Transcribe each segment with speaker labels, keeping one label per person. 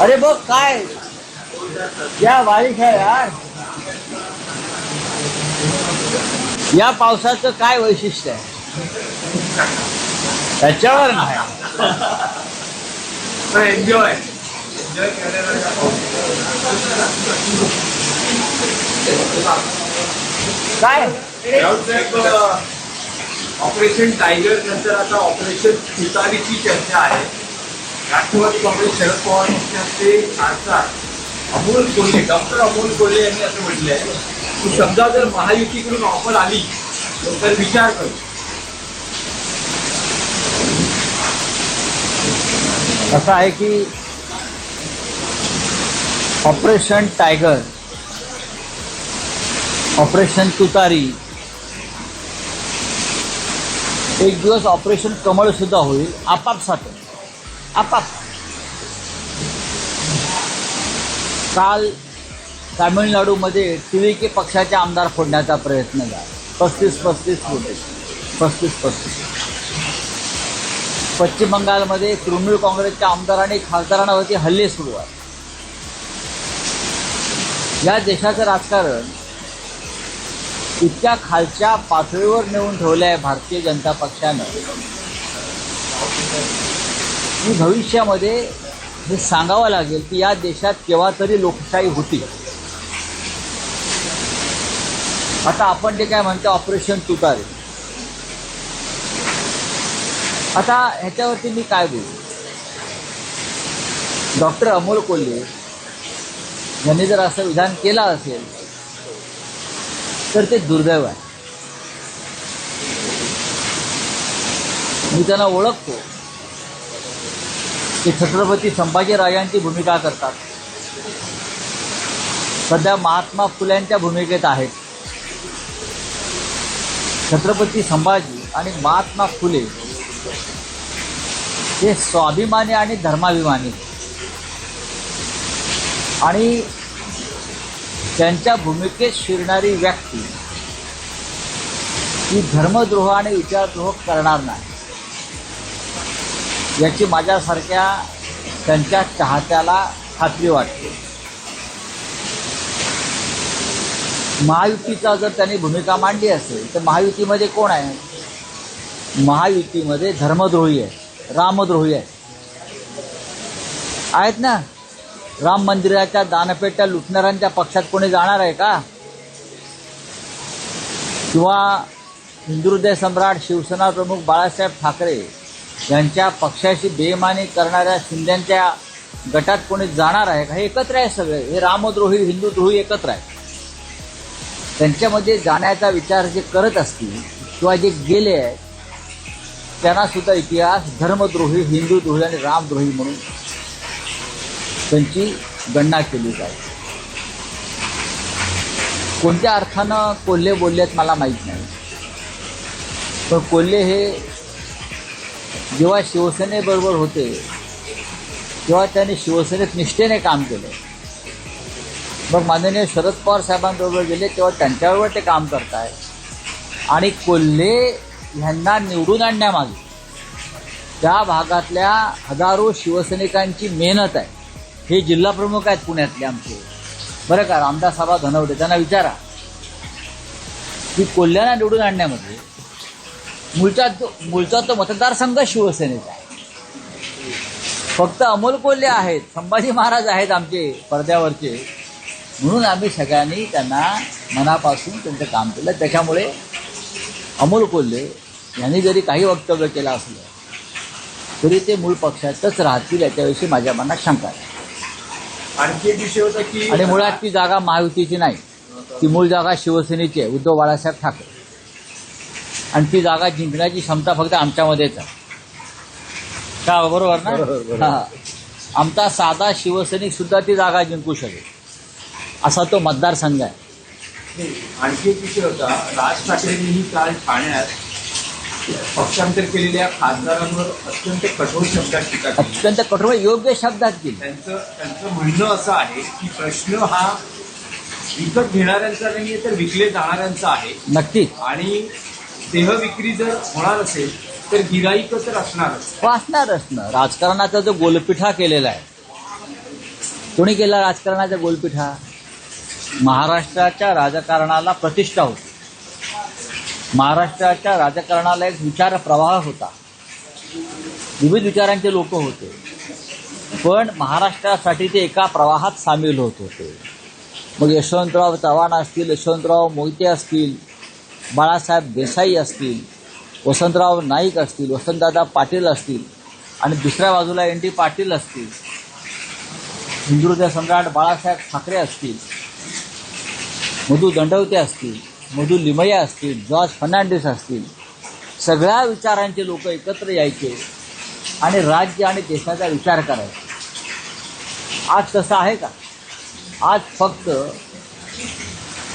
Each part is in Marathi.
Speaker 1: अरे बघ काय या बारीक आहे यार. या पावसाचं काय वैशिष्ट्य आहे त्याच्यावर नाही.
Speaker 2: एन्जॉय
Speaker 1: काय
Speaker 2: ऑपरेशन टायगर नंतर आता ऑपरेशन तुतारीची चर्चा आहे. राष्ट्रवादी काँग्रेस शरद पवार पक्षाचे खासदार अमोल कोल्हे, डॉक्टर अमोल कोल्हे यांनी असं म्हटलंय की समजा जर महायुतीकडून ऑफर आली तर विचार करू.
Speaker 1: असं आहे की ऑपरेशन टायगर, ऑपरेशन तुतारी, एक दिवस ऑपरेशन कमळ सुद्धा होईल. आपापसात आपाप. काल तामिळनाडूमध्ये टीव्हीके पक्षाचे आमदार फोडण्याचा प्रयत्न झाला. 35 फुटे. पश्चिम बंगालमध्ये तृणमूल काँग्रेसच्या आमदारांनी खासदारांवरती हल्ले सुरू आहेत. या देशाचं राजकारण इतक्या खालच्या पातळीवर नेऊन ठेवलं आहे भारतीय जनता पक्षानं की भविष्यामध्ये हे सांगावं लागेल की या देशात केव्हा तरी लोकशाही होती. आता आपण जे काय म्हणतो ऑपरेशन तुतारी, आता ह्याच्यावरती मी काय बोलू. डॉक्टर अमोल कोल्हे यांनी जर असं विधान केलं असेल तर ते दुर्दैव आहे. मी त्यांना ओळखतो. ते छत्रपती संभाजीराजांची भूमिका करतात. सध्या महात्मा फुल्यांच्या भूमिकेत आहेत. छत्रपती संभाजी आणि महात्मा फुले हे स्वाभिमानी आणि धर्माभिमानी, आणि त्यांच्या भूमिकेत शिरणारी व्यक्ती ही धर्मद्रोह आणि विचारद्रोह करणार नाही याची माझ्यासारख्या त्यांच्या चाहत्याला खात्री वाटते. महायुतीचा जर त्यांनी भूमिका मांडली असेल तर महायुतीमध्ये कोण आहे? महायुतीमध्ये धर्मद्रोही आहे, रामद्रोही आहेत ना. राम मंदिराच्या दानपेट्या लुटणाऱ्यांच्या पक्षात कोणी जाणार आहे का? किंवा हिंदुहृदय सम्राट शिवसेना प्रमुख बाळासाहेब ठाकरे यांच्या पक्षाशी बेईमानी करणाऱ्या शिंद्यांच्या गटात कोणी जाणार आहे का? हे एकत्र आहे सगळे. हे रामद्रोही हिंदुद्रोही एकत्र आहे. त्यांच्यामध्ये जाण्याचा विचार जे करत असतील किंवा जे गेले आहेत त्यांना सुद्धा इतिहास धर्मद्रोही, हिंदुद्रोही आणि रामद्रोही म्हणून त्यांची गणना केली जाईल. कोणत्या अर्थानं कोल्हे बोललेत मला माहीत नाही, पण कोल्हे हे जेव्हा शिवसेनेबरोबर होते तेव्हा त्यांनी शिवसेनेत निष्ठेने काम केलं. मग माननीय शरद पवार साहेबांबरोबर गेले तेव्हा त्यांच्याबरोबर ते काम करत आहेत. आणि कोल्हे ह्यांना निवडून आणण्यामागे त्या भागातल्या हजारो शिवसैनिकांची मेहनत आहे. हे जिल्हा प्रमुख आहेत पुण्यातले आमचे, बरं का, रामदासआबा धनवडे. त्यांना विचारा की कोल्ह्यांना निवडून आणण्यामध्ये मूळचा तो मतदारसंघ शिवसेनेचा आहे. फक्त अमोल कोल्हे आहेत, संभाजी महाराज आहेत आमचे पडद्यावरचे, म्हणून आम्ही सगळ्यांनी त्यांना मनापासून त्यांचं काम केलं. त्याच्यामुळे अमोल कोल्हे यांनी जरी काही वक्तव्य केलं असलं तरी ते मूळ पक्षातच राहतील याच्याविषयी माझ्या मनात शंका आहे.
Speaker 2: आणखी एक विषय होता की
Speaker 1: आणि मुळात ती जागा महायुतीची नाही, ती मूळ जागा शिवसेनेची आहे, उद्धव बाळासाहेब ठाकरे. आणि ती जागा जिंकण्याची क्षमता फक्त आमच्यामध्येच आहे का? बरोबर ना? हां, आमचा साधा शिवसैनिक सुद्धा ती जागा जिंकू शकेल असा तो मतदारसंघ आहे.
Speaker 2: आणखी एक विषय होता. राज ठाकरेंनीही काल ठाण्यात पक्षांतर केलेल्या खासदारांवर अत्यंत कठोर शब्दात टीका केली.
Speaker 1: अत्यंत कठोर योग्य शब्दात केली.
Speaker 2: त्यांचं म्हणणं असं आहे की प्रश्न हा विकत घेणाऱ्यांचा नाहीये तर विकले जाणाऱ्यांचा आहे.
Speaker 1: नक्कीच.
Speaker 2: आणि देह विक्री जर होणार असेल तर गिराईक तर असणारच.
Speaker 1: वाचणारच ना. राजकारणाचा जो गोलपिठा केलेला आहे कोणी केला राजकारणाचा गोलपिठा? महाराष्ट्राच्या राजकारणाला प्रतिष्ठा होती, महाराष्ट्राच्या राजकारणाला एक विचार प्रवाह होता, विविध विचारांचे लोक होते, पण महाराष्ट्रासाठी ते एका प्रवाहात सामील होत होते. मग यशवंतराव चव्हाण असतील, यशवंतराव मोहिते असतील, बाळासाहेब देसाई असतील, वसंतराव नाईक असतील, वसंतदादा पाटील असतील, आणि दुसऱ्या बाजूला एन डी पाटील असतील, हिंदुहृदय सम्राट बाळासाहेब ठाकरे असतील, मधु दंडवते असतील, मधु लिमया असतील, जॉर्ज फर्नांडिस असतील, सगळ्या विचारांचे लोक एकत्र यायचे आणि राज्य आणि देशाचा विचार करायचा. आज तसं आहे का? आज फक्त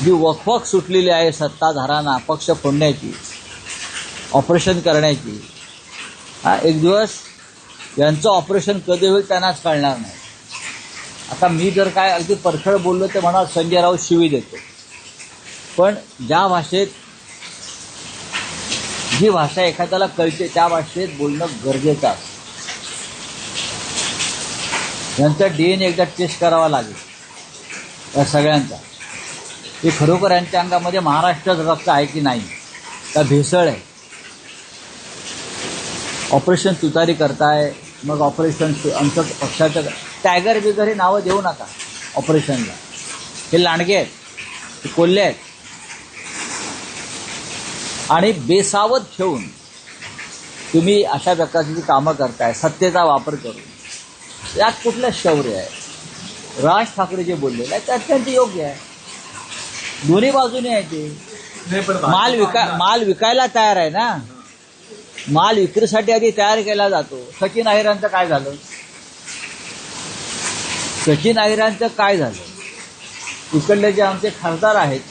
Speaker 1: जी वकवक सुटलेली आहे सत्ताधाऱ्यांना पक्ष फोडण्याची, ऑपरेशन करण्याची, एक दिवस यांचं ऑपरेशन कधी होईल त्यांनाच कळणार नाही. आता मी जर काय अगदी परखड बोललो तर म्हणा संजय राऊत शिवी देतो, पण ज्या भाषेत जी भाषा एखाद्याला कळते त्या भाषेत बोलणं गरजेचं असतं. यांचा DNA एकदा टेस्ट करावा लागेल या सगळ्यांचा, की खरोखर यांच्या अंगामध्ये महाराष्ट्राचं रक्त आहे की नाही, का भेसळ आहे. ऑपरेशन तुतारी करताय, मग ऑपरेशन आमचं पक्षाचं टायगर बिगर हे नावं देऊ नका ऑपरेशनला. हे लांडगे आहेत, हे कोल्हे आहेत, आणि बेसावध ठेवून तुम्ही अशा प्रकारची कामं करताय सत्तेचा वापर करून. यात कुठलं शौर्य आहे? राज ठाकरे जे बोललेलं आहे ते अत्यंत योग्य आहे. दोन्ही बाजूने आहे ते.
Speaker 2: नाही, पण
Speaker 1: माल विकायला तयार आहे ना, माल विक्रीसाठी आधी तयार केला जातो. सचिन अहिरांचं काय झालं? सचिन अहिरांचं काय झालं? इकडले जे आमचे खासदार आहेत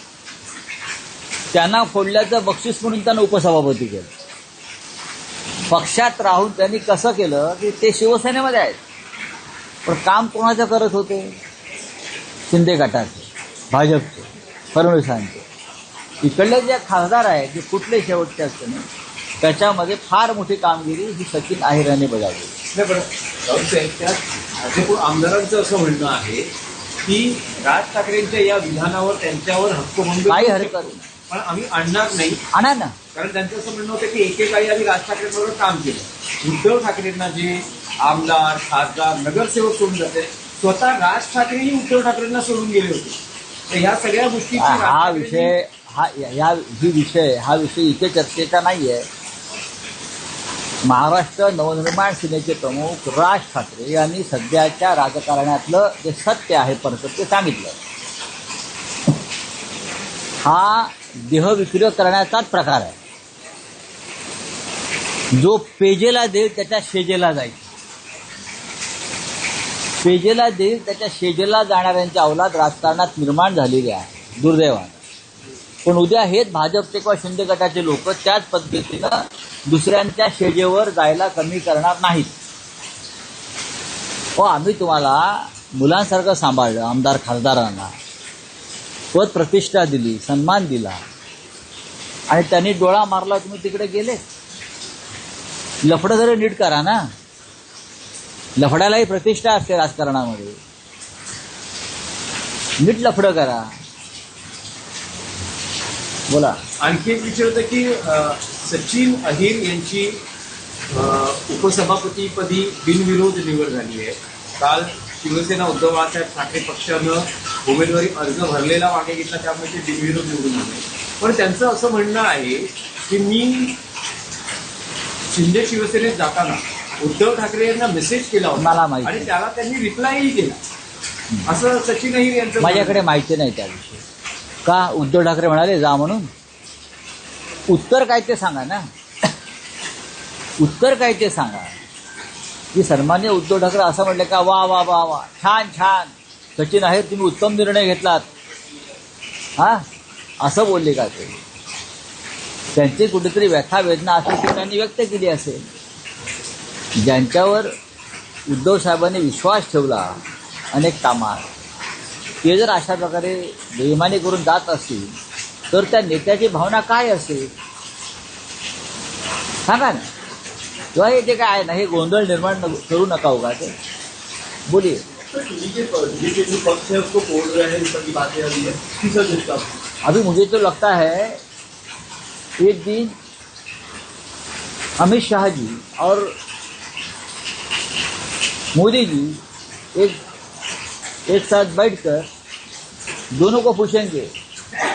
Speaker 1: त्यांना फोडल्याचं बक्षीस म्हणून त्यांना उपसभापती केलं. पक्षात राहून त्यांनी कसं केलं की ते शिवसेनेमध्ये आहेत, पण काम कोणाचं करत होते? शिंदे गटाचे, भाजपचे, फडणवीसांचे. इकडले जे खासदार आहेत जे कुठले शेवटचे असते ना, त्याच्यामध्ये फार मोठी कामगिरी ही सचिन अहिराने बजावली.
Speaker 2: नाही, पण राऊत साहेब, त्यात भाजप आमदारांचं असं म्हणणं आहे की राज ठाकरेंच्या या विधानावर त्यांच्यावर हक्कभंग
Speaker 1: काही हरकत नाही,
Speaker 2: पण आम्ही आणणार नाही.
Speaker 1: आणा ना.
Speaker 2: कारण त्यांचं असं म्हणणं होतं की एकेकाळी आम्ही राज ठाकरेंबरोबर काम केलं. उद्धव ठाकरेंना जे आमदार, खासदार, नगरसेवक सोडून जाते, स्वतः राज ठाकरेही उद्धव ठाकरेंना सोडून गेले होते. तर ह्या सगळ्या गोष्टी
Speaker 1: हा विषय हा विषय इथे चर्चेचा नाही आहे. महाराष्ट्र नवनिर्माण सेनेचे प्रमुख राज ठाकरे यांनी सध्याच्या राजकारणातलं जे सत्य आहे परत ते सांगितलं. हा देहविक्रय करण्याचाच प्रकार आहे. जो पेजेला देईल त्याच्या शेजेला जाईल. पेजेला देईल त्याच्या शेजेला जाणाऱ्यांची अवलाद राजकारणात निर्माण झालेली आहे दुर्दैवाने. पण उद्या हेच भाजपचे किंवा शिंदे गटाचे लोक त्याच पद्धतीनं दुसऱ्यांच्या शेजेवर जायला कमी करणार नाहीत. आम्ही तुम्हाला मुलांसारखं सांभाळलं, आमदार खासदारांना पद प्रतिष्ठा दिली, सन्मान दिला, आणि त्यांनी डोळा मारला, तुम्ही तिकडे गेले. लफडं जरी नीट करा ना, लफड्यालाही प्रतिष्ठा असते राजकारणामध्ये. नीट लफडं करा. बोला.
Speaker 2: आणखी एक विषय होता की सचिन अहिर यांची उपसभापतीपदी बिनविरोध निवड झाली आहे. काल शिवसेना उद्धव बाळासाहेब ठाकरे पक्षानं उमेदवारी अर्ज भरलेला मागे घेतला, त्यामुळे ते बिनविरोध निवडून आले. पण त्यांचं असं म्हणणं आहे की मी शिंदे शिवसेनेत जाताना उद्धव ठाकरे यांना मेसेज केला होता,
Speaker 1: मला माहिती,
Speaker 2: आणि त्याला त्यांनी रिप्लायही केला, असं सचिन अहिर यांचं.
Speaker 1: माझ्याकडे माहिती नाही त्याविषयी. का उद्धव ठाकरे म्हणाले जा म्हणून? उत्तर काय ते सांगा ना. उत्तर काय ते सांगा की सन्मान्य उद्धव ठाकरे असं म्हटले का वा वा वा वा, छान छान सचिन अहिर, तुम्ही उत्तम निर्णय घेतलात, हा असं बोलले का ते? त्यांची कुठेतरी व्यथा वेदना असेल ती त्यांनी व्यक्त केली असेल. ज्यांच्यावर उद्धव साहेबांनी विश्वास ठेवला अनेक कामात, ते जर अशा प्रकारे बेईमानी करून जात असतील तर त्या नेत्याची भावना काय असेल सांगा ना. किंवा हे जे काय आहे ना, हे गोंधळ निर्माण करू नका उगा ते. बोलिये.
Speaker 2: ये जो पक्ष है उसको तोड़ रहे हैं, इस तरह की बातें आ रही है, किस वजह से आपको?
Speaker 1: अभी मुझे तो लगता है एक दिन अमित शाह जी और मोदी जी एक साथ बैठकर दोनों को पूछेंगे,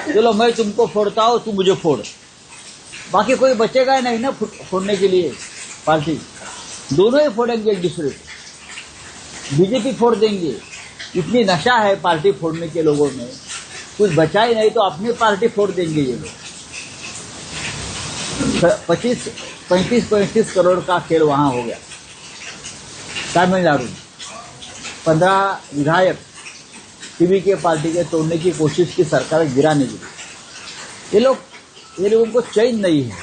Speaker 1: चलो मैं तुमको फोड़ता हूँ, तुम मुझे फोड़। बाकी कोई बचेगा ही नहीं ना फोड़ने के लिए पार्टी, दोनों ही फोड़ेंगे एक दूसरे को। बीजेपी फोड़ देंगे, इतनी नशा है पार्टी फोड़ने के लोगों में, कुछ बचा ही नहीं तो अपनी पार्टी फोड़ देंगे ये लोग। 35 करोड़ का खेल वहां हो गया। तमिलनाडु में 15 विधायक टीवी के पार्टी के तोड़ने की कोशिश की सरकार गिराने के लिए। ये लोगों को चैन नहीं है,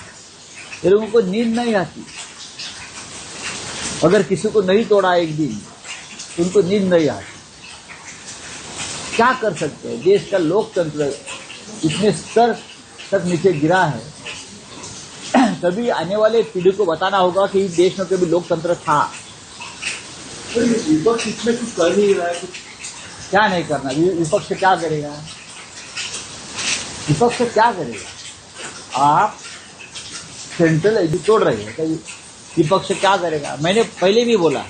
Speaker 1: ये लोगों को नींद नहीं आती। अगर किसी को नहीं तोड़ा एक दिन तो उनको नींद नहीं आती। क्या कर सकते हैं? देश का लोकतंत्र इतने स्तर तक नीचे गिरा है। कभी आने वाले पीढ़ी को बताना होगा कि इस देश में कभी लोकतंत्र था।
Speaker 2: विपक्ष इसमें कुछ कर नहीं रहा है, कुछ
Speaker 1: क्या नहीं करना? विपक्ष क्या करेगा? विपक्ष क्या करेगा? आप सेंट्रल एजेंसी तोड़ रहे हैं, विपक्ष क्या करेगा? मैंने पहले भी बोला,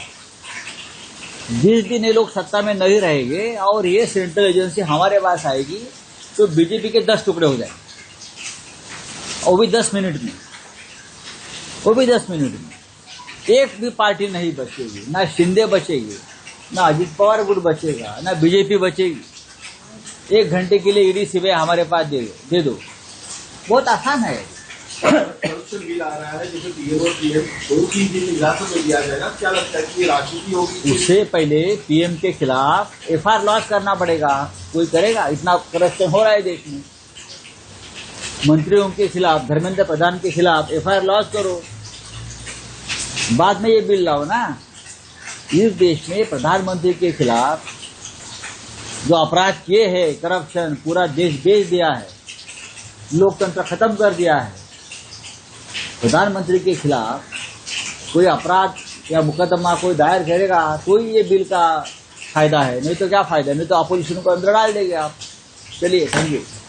Speaker 1: जिस दिन ये लोग सत्ता में नहीं रहेंगे और ये सेंट्रल एजेंसी हमारे पास आएगी तो बीजेपी के 10 टुकड़े हो जाएंगे, वो भी 10 मिनट में। वो भी 10 मिनट में एक भी पार्टी नहीं बचेगी, ना शिंदे बचेगी, ना अजित पवार गुट बचेगा, ना बीजेपी बचेगी। 1 घंटे के लिए ईडी सीबीआई हमारे पास दे दो, बहुत आसान है।
Speaker 2: करप्शन बिल आ रहा है, जैसे पीएम और पीएम 2-3 दिन हिरासत में दिया जाएगा, क्या लगता है कि ये राजनीति होगी?
Speaker 1: उससे पहले पीएम के खिलाफ एफआईआर लॉन्च करना पड़ेगा। कोई करेगा? इतना करप्शन हो रहा है देश में। मंत्रियों के खिलाफ, धर्मेंद्र प्रधान के खिलाफ एफआईआर लॉन्च करो, बाद में ये बिल लाओ ना। इस देश में प्रधानमंत्री के खिलाफ जो अपराध किए हैं, करप्शन, पूरा देश बेच दिया है, लोकतंत्र खत्म कर दिया है। प्रधानमंत्री के खिलाफ कोई अपराध या मुकदमा कोई दायर करेगा तो ही ये बिल का फायदा है, नहीं तो क्या फायदा? नहीं तो अपोजिशन को अंदर डाल देंगे आप। चलिए, थैंक यू।